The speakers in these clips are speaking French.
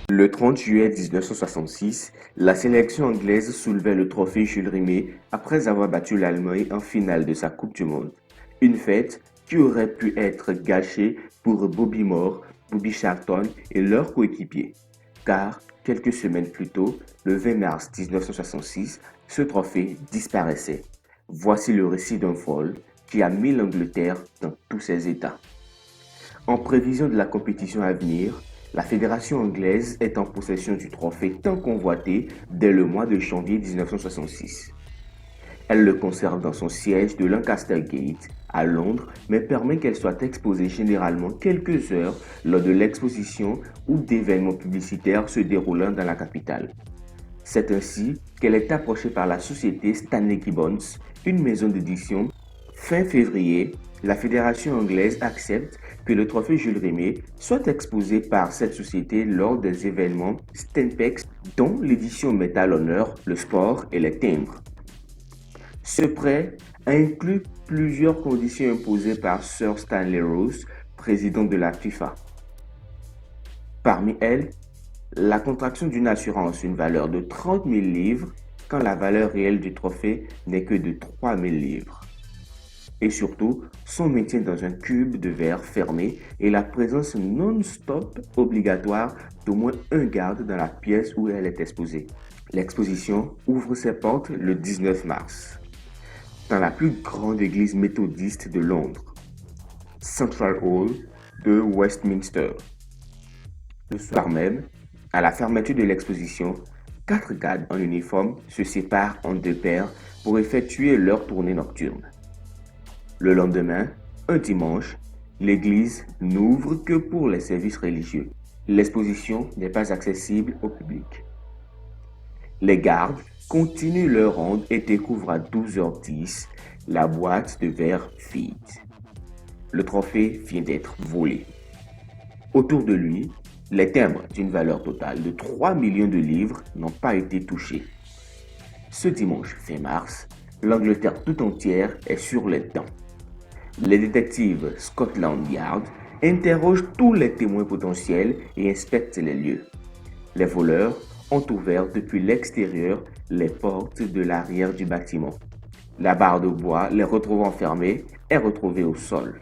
Le 30 juillet 1966, la sélection anglaise soulevait le trophée Jules Rimet après avoir battu l'Allemagne en finale de sa Coupe du Monde. Une fête qui aurait pu être gâchée pour Bobby Moore, Bobby Charlton et leurs coéquipiers. Car, quelques semaines plus tôt, le 20 mars 1966, ce trophée disparaissait. Voici le récit d'un vol qui a mis l'Angleterre dans tous ses états. En prévision de la compétition à venir, la fédération anglaise est en possession du trophée tant convoité dès le mois de janvier 1966. Elle le conserve dans son siège de Lancaster Gate à Londres, mais permet qu'elle soit exposée généralement quelques heures lors de l'exposition ou d'événements publicitaires se déroulant dans la capitale. C'est ainsi qu'elle est approchée par la société Stanley Gibbons, une maison d'édition. Fin février, la fédération anglaise accepte que le trophée Jules Rimet soit exposé par cette société lors des événements Stanpex dont l'édition met à l'honneur le sport et les timbres. Ce prêt inclut plusieurs conditions imposées par Sir Stanley Rose, président de la FIFA. Parmi elles, la contraction d'une assurance d'une valeur de 30 000 livres quand la valeur réelle du trophée n'est que de 3 000 livres. Et surtout, son maintien dans un cube de verre fermé et la présence non-stop obligatoire d'au moins un garde dans la pièce où elle est exposée. L'exposition ouvre ses portes le 19 mars, dans la plus grande église méthodiste de Londres, Central Hall de Westminster. Le soir même, à la fermeture de l'exposition, 4 gardes en uniforme se séparent en 2 paires pour effectuer leur tournée nocturne. Le lendemain, un dimanche, l'église n'ouvre que pour les services religieux. L'exposition n'est pas accessible au public. Les gardes continuent leur ronde et découvrent à 12h10 la boîte de verre vide. Le trophée vient d'être volé. Autour de lui, les timbres d'une valeur totale de 3 millions de livres n'ont pas été touchés. Ce dimanche 20 mars, l'Angleterre tout entière est sur les dents. Les détectives Scotland Yard interrogent tous les témoins potentiels et inspectent les lieux. Les voleurs ont ouvert depuis l'extérieur les portes de l'arrière du bâtiment. La barre de bois, les retrouvant fermée, est retrouvée au sol.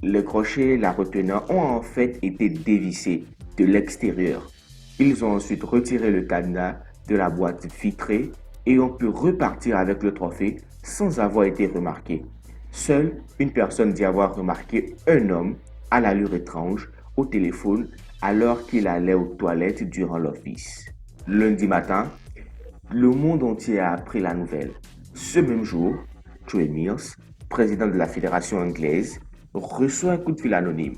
Les crochets la retenant ont en fait été dévissés de l'extérieur. Ils ont ensuite retiré le cadenas de la boîte vitrée et ont pu repartir avec le trophée sans avoir été remarqués. Seule une personne dit avoir remarqué un homme à l'allure étrange au téléphone alors qu'il allait aux toilettes durant l'office. Lundi matin, le monde entier a appris la nouvelle. Ce même jour, Joe Mills, président de la fédération anglaise, reçoit un coup de fil anonyme.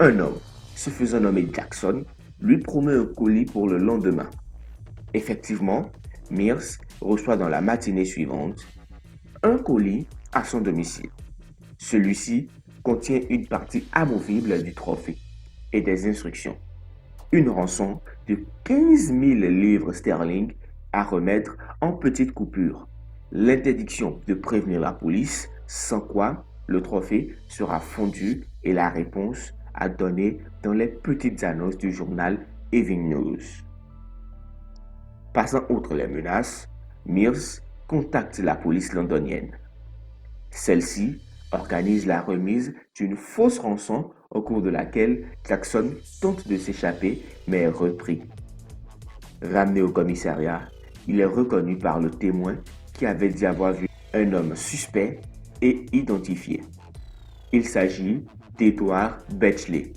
Un homme, se faisant nommer Jackson, lui promet un colis pour le lendemain. Effectivement, Mills reçoit dans la matinée suivante un colis à son domicile. Celui-ci contient une partie amovible du trophée et des instructions. Une rançon de 15 000 livres sterling à remettre en petites coupures. L'interdiction de prévenir la police, sans quoi le trophée sera fondu et la réponse à donner dans les petites annonces du journal Evening News. Passant outre les menaces, Mills contacte la police londonienne. Celle-ci organise la remise d'une fausse rançon au cours de laquelle Jackson tente de s'échapper mais est repris. Ramené au commissariat, il est reconnu par le témoin qui avait dit avoir vu un homme suspect et identifié. Il s'agit d'Edward Betchley,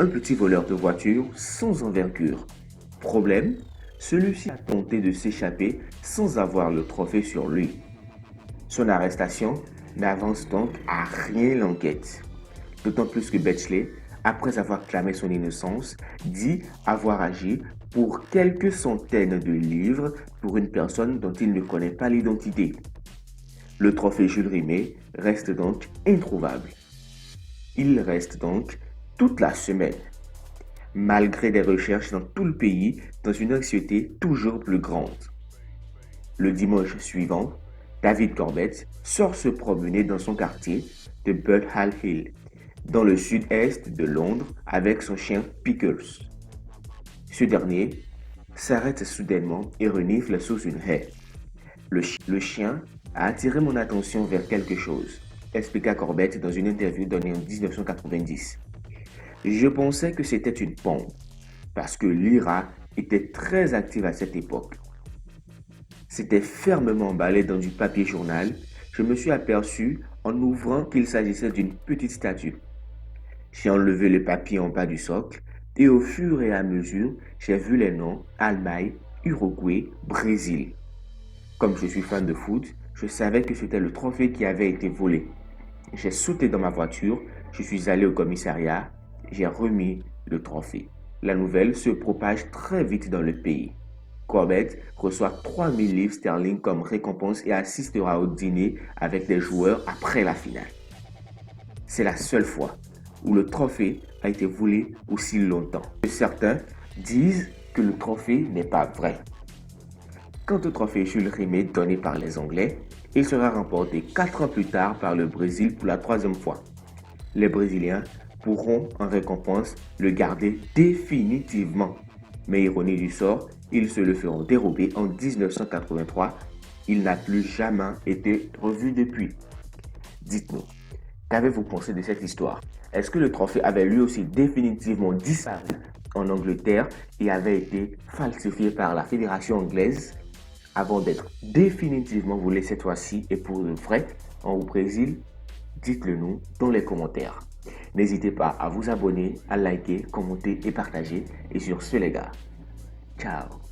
un petit voleur de voitures sans envergure. Problème, celui-ci a tenté de s'échapper sans avoir le trophée sur lui. Son arrestation n'avance donc à rien l'enquête. D'autant plus que Betchley, après avoir clamé son innocence, dit avoir agi pour quelques centaines de livres pour une personne dont il ne connaît pas l'identité. Le trophée Jules Rimet reste donc introuvable. Il reste donc toute la semaine, malgré des recherches dans tout le pays, dans une anxiété toujours plus grande. Le dimanche suivant, David Corbett sort se promener dans son quartier de Burghall Hill, dans le sud-est de Londres, avec son chien Pickles. Ce dernier s'arrête soudainement et renifle sous une haie. Le chien a attiré mon attention vers quelque chose, expliqua Corbett dans une interview donnée en 1990. Je pensais que c'était une pompe, parce que l'IRA était très active à cette époque. C'était fermement emballé dans du papier journal. Je me suis aperçu en ouvrant qu'il s'agissait d'une petite statue. J'ai enlevé le papier en bas du socle et au fur et à mesure, j'ai vu les noms Allemagne, Uruguay, Brésil. Comme je suis fan de foot, je savais que c'était le trophée qui avait été volé. J'ai sauté dans ma voiture, je suis allé au commissariat, j'ai remis le trophée. La nouvelle se propage très vite dans le pays. Corbett reçoit 3000 livres sterling comme récompense et assistera au dîner avec les joueurs après la finale. C'est la seule fois où le trophée a été volé aussi longtemps. Certains disent que le trophée n'est pas vrai. Quant au trophée Jules Rimet donné par les Anglais, il sera remporté 4 ans plus tard par le Brésil pour la 3e fois. Les Brésiliens pourront en récompense le garder définitivement. Mais ironie du sort, ils se le feront dérober en 1983. Il n'a plus jamais été revu depuis. Dites-nous, qu'avez-vous pensé de cette histoire? Est-ce que le trophée avait lui aussi définitivement disparu en Angleterre et avait été falsifié par la Fédération anglaise avant d'être définitivement volé cette fois-ci et pour de vrai au Brésil? Dites-le nous dans les commentaires. N'hésitez pas à vous abonner, à liker, commenter et partager. Et sur ce les gars, ciao.